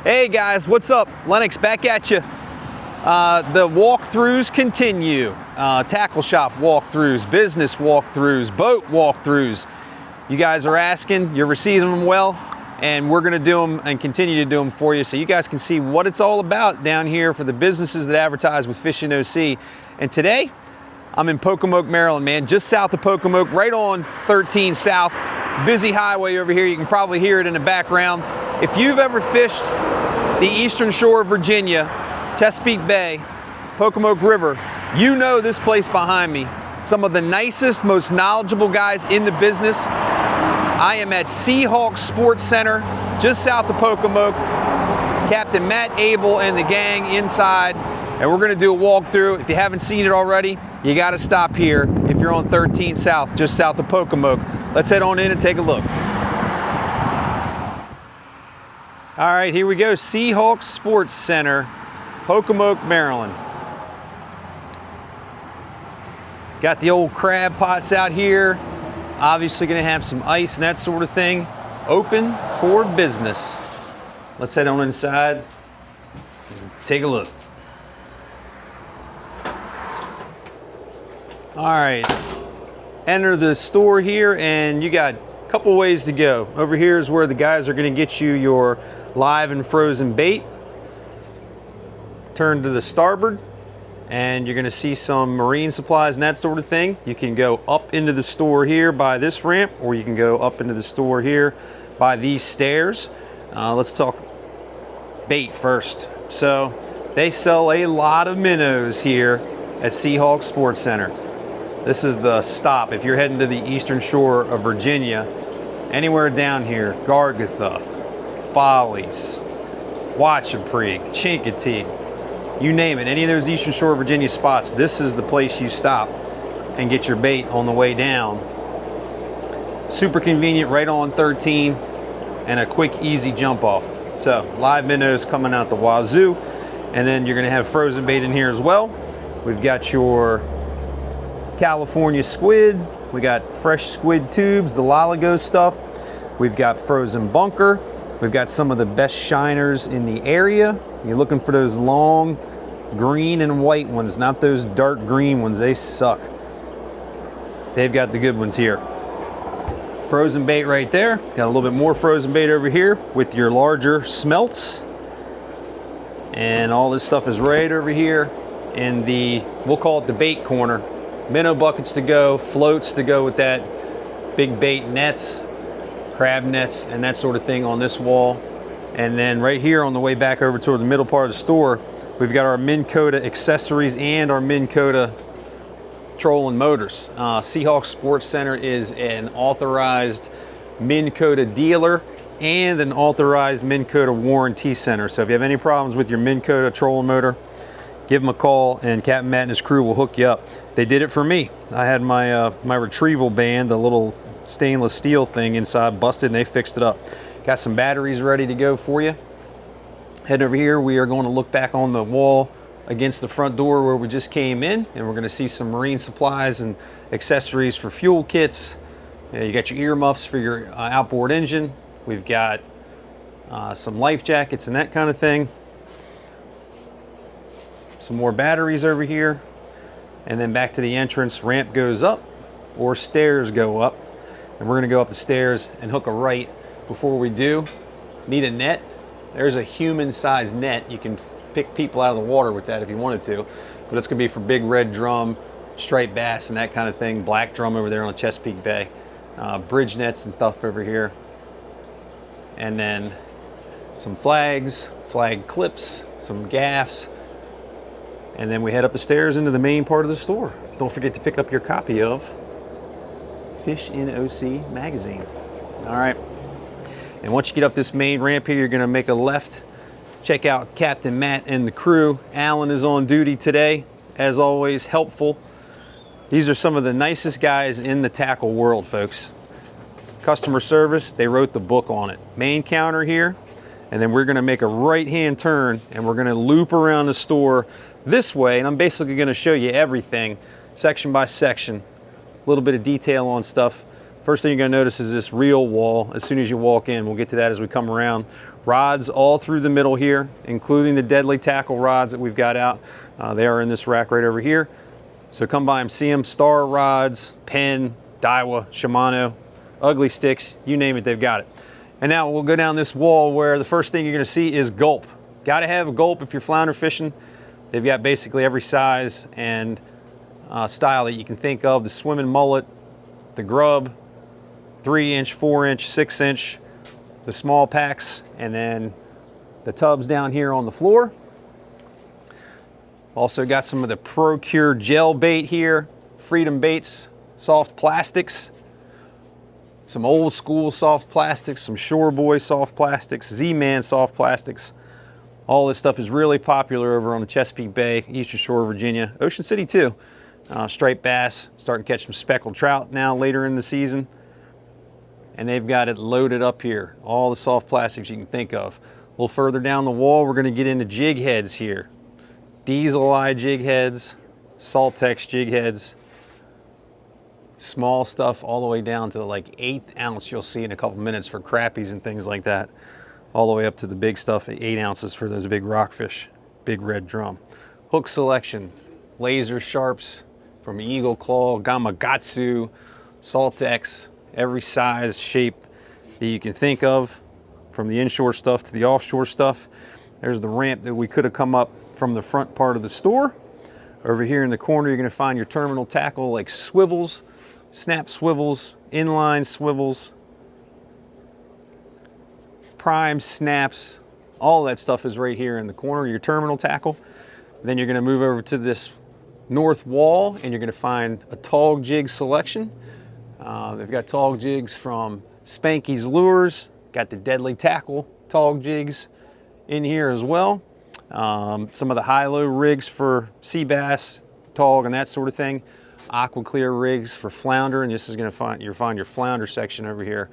Hey guys, what's up? Lennox back at you. The walkthroughs continue. Tackle shop walkthroughs, business walkthroughs, boat walkthroughs. You guys are asking, you're receiving them well, and we're gonna do them and continue to do them for you so you guys can see what it's all about down here for the businesses that advertise with Fishing OC. And today, I'm in Pocomoke, Maryland, man, just south of Pocomoke, right on 13 South. Busy highway over here. You can probably hear it in the background. If you've ever fished the eastern shore of Virginia, Chesapeake Bay, Pocomoke River, you know this place behind me. Some of the nicest, most knowledgeable guys in the business. I am at Seahawk Sports Center, just south of Pocomoke. Captain Matt Abell and the gang inside, and we're gonna do a walkthrough. If you haven't seen it already, you gotta stop here if you're on 13 South, just south of Pocomoke. Let's head on in and take a look. All right, here we go, Seahawk Sports Center, Pocomoke, Maryland. Got the old crab pots out here. Obviously gonna have some ice and that sort of thing. Open for business. Let's head on inside and take a look. All right, enter the store here and you got a couple ways to go. Over here is where the guys are gonna get you your live and frozen bait. Turn to the starboard and you're gonna see some marine supplies and that sort of thing. You can go up into the store here by this ramp, or you can go up into the store here by these stairs. Let's talk bait first. So they sell a lot of minnows here at Seahawk Sports Center. This is the stop if you're heading to the eastern shore of Virginia. Anywhere down here, Gargatha, Follies, Watchaprig, Chincoteague, you name it, any of those eastern shore of Virginia spots, this is the place you stop and get your bait on the way down. Super convenient, right on 13, and a quick, easy jump off. So live minnows coming out the wazoo, and then you're gonna have frozen bait in here as well. We've got your California squid, we got fresh squid tubes, the Lalago stuff. We've got frozen bunker. We've got some of the best shiners in the area. You're looking for those long green and white ones, not those dark green ones, they suck. They've got the good ones here. Frozen bait right there. Got a little bit more frozen bait over here with your larger smelts. And all this stuff is right over here in the, we'll call it the bait corner. Minnow buckets to go, floats to go with that, big bait nets, crab nets, and that sort of thing on this wall. And then right here on the way back over toward the middle part of the store, we've got our Minn Kota accessories and our Minn Kota trolling motors. Seahawk Sports Center is an authorized Minn Kota dealer and an authorized Minn Kota warranty center. So if you have any problems with your Minn Kota trolling motor, give them a call and Captain Matt and his crew will hook you up. They did it for me. I had my my retrieval band, the little stainless steel thing inside, busted, and they fixed it up. Got some batteries ready to go for you. Head over here, we are going to look back on the wall against the front door where we just came in, and we're going to see some marine supplies and accessories for fuel kits. You got your earmuffs for your outboard engine. We've got some life jackets and that kind of thing. Some more batteries over here. And then back to the entrance, ramp goes up or stairs go up. And we're gonna go up the stairs and hook a right. Before we do, need a net. There's a human-sized net. You can pick people out of the water with that if you wanted to, but it's gonna be for big red drum, striped bass and that kind of thing. Black drum over there on Chesapeake Bay. Bridge nets and stuff over here. And then some flags, flag clips, some gaffs. And then we head up the stairs into the main part of the store. Don't forget to pick up your copy of Fishing OC magazine. All right. And once you get up this main ramp here, you're gonna make a left. Check out Captain Matt and the crew. Alan is on duty today. As always, helpful. These are some of the nicest guys in the tackle world, folks. Customer service, they wrote the book on it. Main counter here, and then we're gonna make a right-hand turn and we're gonna loop around the store this way, and I'm basically gonna show you everything, section by section. A little bit of detail on stuff. First thing you're gonna notice is this reel wall as soon as you walk in. We'll get to that as we come around. Rods all through the middle here, including the deadly tackle rods that we've got out. They are in this rack right over here. So come by and see them. Star rods, Penn, Daiwa, Shimano, ugly sticks, you name it, they've got it. And now we'll go down this wall where the first thing you're gonna see is gulp. Gotta have a gulp if you're flounder fishing. They've got basically every size and style that you can think of. The swimming mullet, the grub, 3-inch, 4-inch, 6-inch, the small packs, and then the tubs down here on the floor. Also got some of the Procure gel bait here, Freedom Baits, soft plastics, some old school soft plastics, some Shore Boy soft plastics, Z-Man soft plastics. All this stuff is really popular over on the Chesapeake Bay, Eastern Shore of Virginia, Ocean City too. Striped bass, starting to catch some speckled trout now later in the season. And they've got it loaded up here, all the soft plastics you can think of. A little further down the wall, we're gonna get into jig heads here. Diesel eye jig heads, Saltex jig heads, small stuff all the way down to like 1/8 ounce you'll see in a couple minutes for crappies and things like that. All the way up to the big stuff, 8 ounces for those big rockfish, big red drum. Hook selection, laser sharps from Eagle Claw, Gamakatsu, Saltex, every size, shape that you can think of, from the inshore stuff to the offshore stuff. There's the ramp that we could have come up from the front part of the store. Over here in the corner, you're gonna find your terminal tackle like swivels, snap swivels, inline swivels, prime snaps, all that stuff is right here in the corner of your terminal tackle. Then you're gonna move over to this north wall and you're gonna find a tog jig selection. They've got tog jigs from Spanky's Lures, got the deadly tackle tog jigs in here as well. Some of the high-low rigs for sea bass, tog, and that sort of thing. Aqua clear rigs for flounder, and this is going to you'll find your flounder section over here.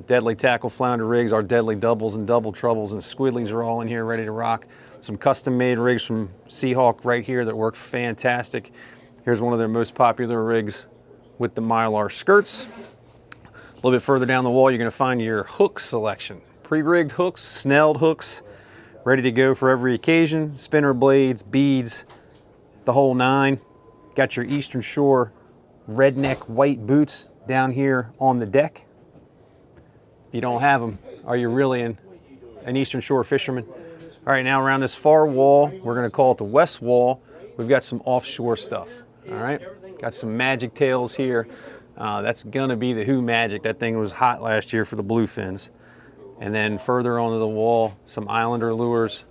Deadly tackle flounder rigs, our deadly doubles and double troubles and squidlies are all in here ready to rock. Some custom-made rigs from Seahawk right here that work fantastic. Here's one of their most popular rigs with the Mylar skirts. A little bit further down the wall, you're going to find your hook selection. Pre-rigged hooks, snelled hooks, ready to go for every occasion. Spinner blades, beads, the whole nine. Got your Eastern Shore redneck white boots down here on the deck. If you don't have them, are you really an Eastern Shore fisherman? All right, now around this far wall, we're gonna call it the west wall, we've got some offshore stuff, all right? Got some magic tails here. That's gonna be the Who Magic. That thing was hot last year for the bluefins. And then further onto the wall, some Islander lures.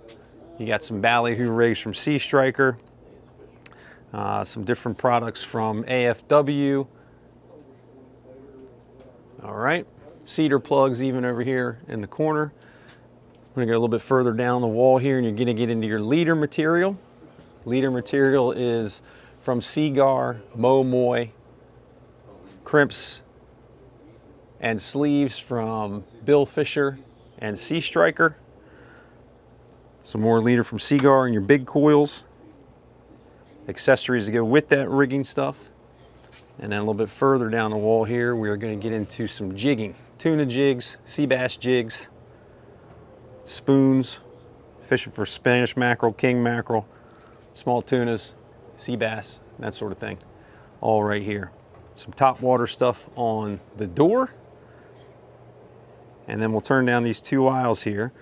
You got some ballyhoo rigs from Sea Striker, some different products from AFW. All right, cedar plugs even over here in the corner. We're gonna go a little bit further down the wall here and you're gonna get into your leader material. Leader material is from Seagar, Momoy, crimps, and sleeves from Bill Fisher and Sea Striker. Some more leader from Seagar and your big coils. Accessories to go with that rigging stuff. And then a little bit further down the wall here, we are going to get into some jigging. Tuna jigs, sea bass jigs, spoons, fishing for Spanish mackerel, king mackerel, small tunas, sea bass, that sort of thing. All right here. Some top water stuff on the door. And then we'll turn down these two aisles here.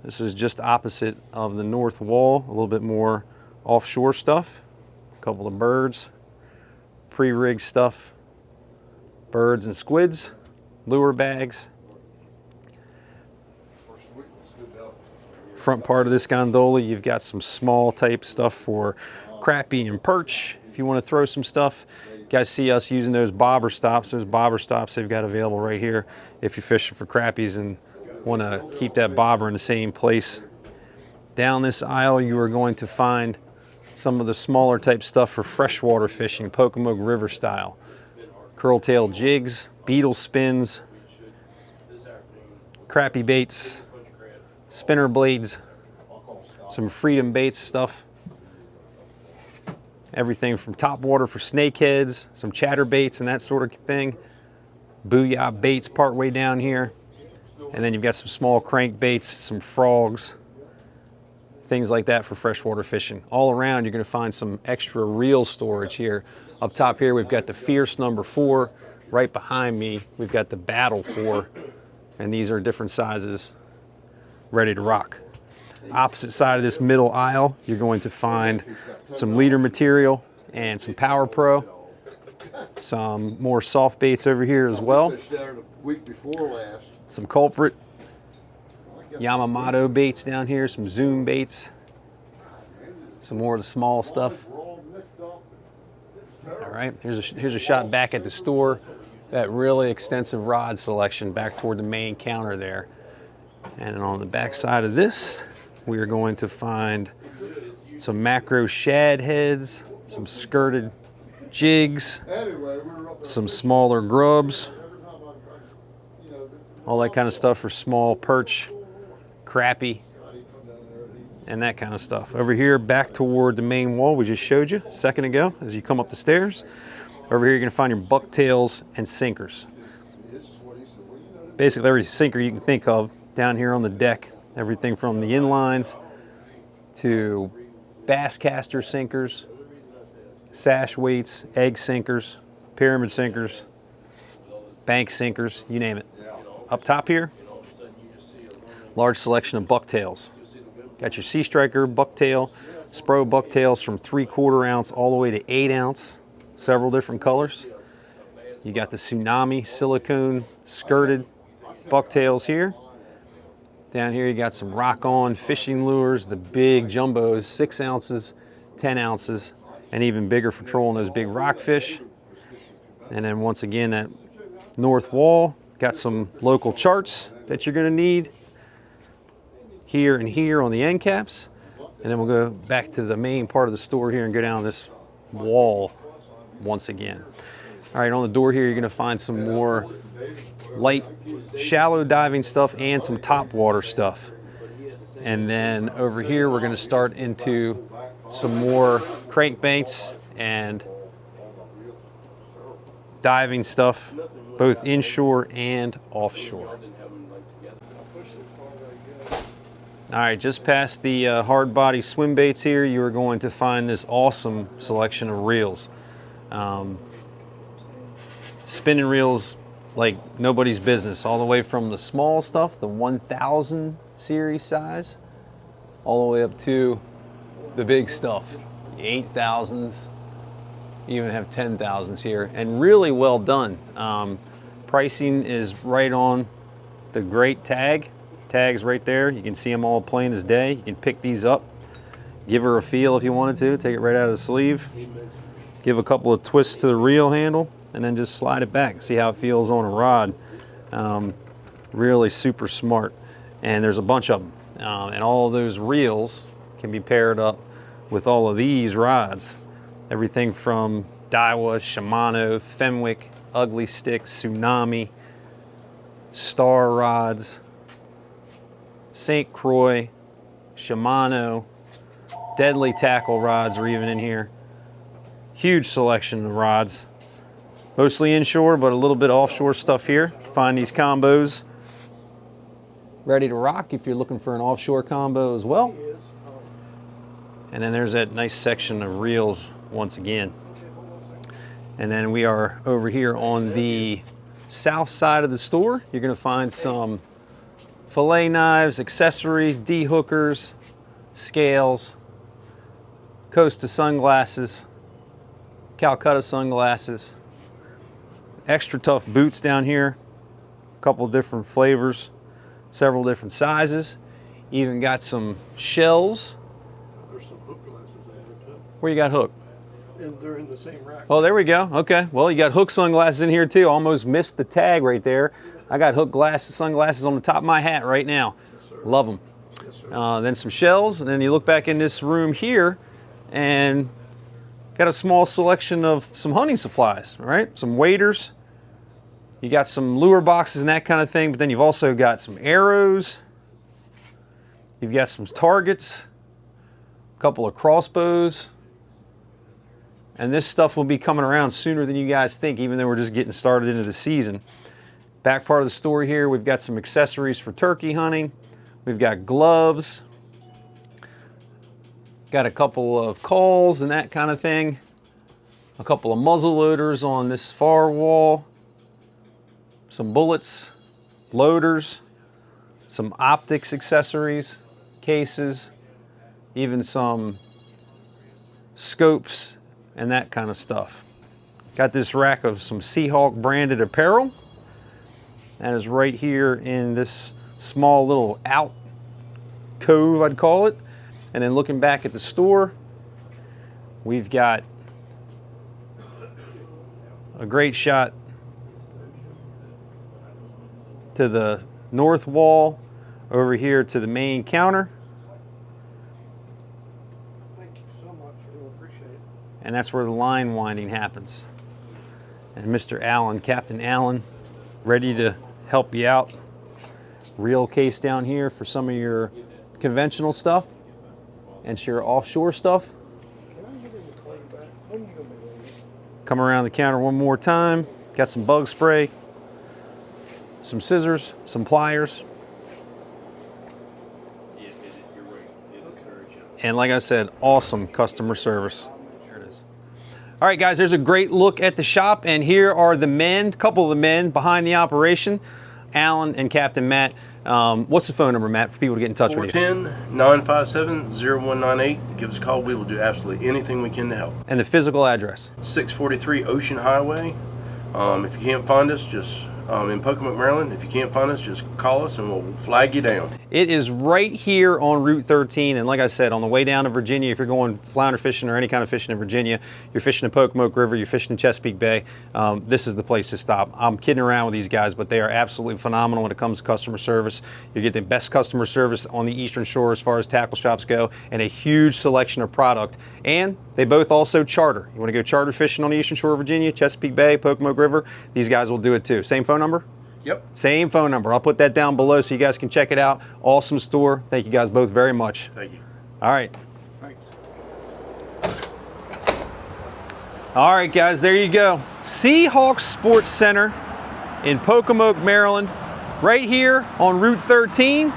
This is just opposite of the north wall, a little bit more offshore stuff. A couple of birds, pre-rigged stuff, birds and squids, lure bags. Front part of this gondola, you've got some small type stuff for crappie and perch. If you want to throw some stuff, you guys see us using those bobber stops. Those bobber stops they've got available right here if you're fishing for crappies and want to keep that bobber in the same place. Down this aisle, you are going to find some of the smaller type stuff for freshwater fishing, Pocomoke River style. Curl-tail jigs, beetle spins, crappie baits, spinner blades, some Freedom Baits stuff. Everything from top water for snakeheads, some chatter baits and that sort of thing. Booyah baits part way down here. And then you've got some small crankbaits, some frogs, things like that for freshwater fishing. All around, you're going to find some extra reel storage here. Up top here, we've got the Fierce number 4. Right behind me, we've got the Battle 4. And these are different sizes, ready to rock. Opposite side of this middle aisle, you're going to find some leader material and some Power Pro. Some more soft baits over here as well. Some culprit. Yamamoto baits down here, some Zoom baits. Some more of the small stuff. All right, here's a shot back at the store. That really extensive rod selection back toward the main counter there. And on the back side of this, we are going to find some macro shad heads, some skirted jigs, some smaller grubs, all that kind of stuff for small perch, crappie, and that kind of stuff. Over here, back toward the main wall we just showed you a second ago as you come up the stairs. Over here, you're going to find your bucktails and sinkers. Basically, every sinker you can think of down here on the deck. Everything from the inlines to bass caster sinkers, sash weights, egg sinkers, pyramid sinkers, bank sinkers, you name it. Up top here, large selection of bucktails. Got your Sea Striker bucktail, Spro bucktails from 3/4 ounce all the way to 8 ounce, several different colors. You got the Tsunami silicone skirted bucktails here. Down here you got some rock-on fishing lures, the big jumbos, 6 ounces, 10 ounces, and even bigger for trolling those big rockfish. And then once again, that north wall, got some local charts that you're gonna need here and here on the end caps. And then we'll go back to the main part of the store here and go down this wall once again. All right, on the door here, you're gonna find some more light, shallow diving stuff and some top water stuff. And then over here, we're gonna start into some more crankbaits and diving stuff, both inshore and offshore. All right, just past the hard body swim baits here, you are going to find this awesome selection of reels. Spinning reels like nobody's business, all the way from the small stuff, the 1000 series size, all the way up to the big stuff, the 8000s, even have 10,000s here, and really well done. Pricing is right on the great tags right there. You can see them all plain as day. You can pick these up, give her a feel if you wanted to, take it right out of the sleeve, give a couple of twists to the reel handle, and then just slide it back. See how it feels on a rod. Really super smart. And there's a bunch of them. And all of those reels can be paired up with all of these rods. Everything from Daiwa, Shimano, Fenwick, Ugly Stick, Tsunami, Star rods, St. Croix, Shimano, Deadly tackle rods are even in here. Huge selection of rods. Mostly inshore, but a little bit offshore stuff here. Find these combos ready to rock if you're looking for an offshore combo as well. And then there's that nice section of reels once again. And then we are over here on the south side of the store. You're gonna find some fillet knives, accessories, D-hookers, scales, Costa sunglasses, Calcutta sunglasses, extra tough boots down here, a couple different flavors, several different sizes. Even got some shells. There's some hook glasses added too. Where you got hook? And they're in the same rack. Oh, there we go. Okay. Well, you got hook sunglasses in here too. Almost missed the tag right there. I got hook sunglasses on the top of my hat right now. Yes, sir. Love them. Yes, sir. Then some shells, and then you look back in this room here and got a small selection of some hunting supplies, all right? Some waders. You got some lure boxes and that kind of thing, but then you've also got some arrows. You've got some targets, a couple of crossbows. And this stuff will be coming around sooner than you guys think, even though we're just getting started into the season. Back part of the store here, we've got some accessories for turkey hunting. We've got gloves. Got a couple of calls and that kind of thing. A couple of muzzle loaders on this far wall. Some bullets, loaders, some optics accessories, cases, even some scopes and that kind of stuff. Got this rack of some Seahawk branded apparel. That is right here in this small little out cove, I'd call it. And then looking back at the store, we've got a great shot to the north wall, over here to the main counter. Thank you so much. I really appreciate it. And that's where the line winding happens. And Mr. Allan, Captain Allan, ready to help you out. Reel case down here for some of your conventional stuff and your offshore stuff. Can I get in the clay back? When are you going to be ready? Come around the counter one more time. Got some bug spray, some scissors, some pliers. And like I said, awesome customer service. Here it is. All right, guys, there's a great look at the shop, and here are the men, a couple of the men behind the operation, Allan and Captain Matt. What's the phone number, Matt, for people to get in touch with you? 410-957-0198. Give us a call. We will do absolutely anything we can to help. And the physical address. 643 Ocean Highway. If you can't find us, just in Pocomoke, Maryland. If you can't find us, just call us and we'll flag you down. It is right here on Route 13, and like I said, on the way down to Virginia, if you're going flounder fishing or any kind of fishing in Virginia, you're fishing the Pocomoke River, you're fishing in Chesapeake Bay, this is the place to stop. I'm kidding around with these guys, but they are absolutely phenomenal when it comes to customer service. You get the best customer service on the Eastern Shore as far as tackle shops go, and a huge selection of product. And they both also charter. You want to go charter fishing on the Eastern Shore of Virginia, Chesapeake Bay, Pocomoke River, these guys will do it too. Same phone number? Yep. Same phone number. I'll put that down below so you guys can check it out. Awesome store. Thank you guys both very much. Thank you. All right. Thanks. All right, guys, there you go. Seahawks Sports Center in Pocomoke, Maryland, right here on Route 13.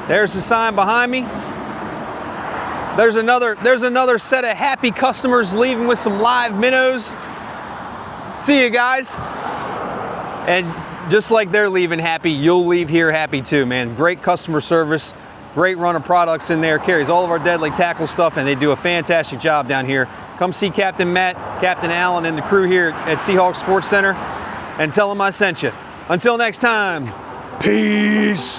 There's the sign behind me. There's another set of happy customers leaving with some live minnows. See you guys. And just like they're leaving happy, you'll leave here happy too, man. Great customer service, great run of products in there, carries all of our deadly tackle stuff, and they do a fantastic job down here. Come see Captain Matt, Captain Allan, and the crew here at Seahawks Sports Center, and tell them I sent you. Until next time, peace.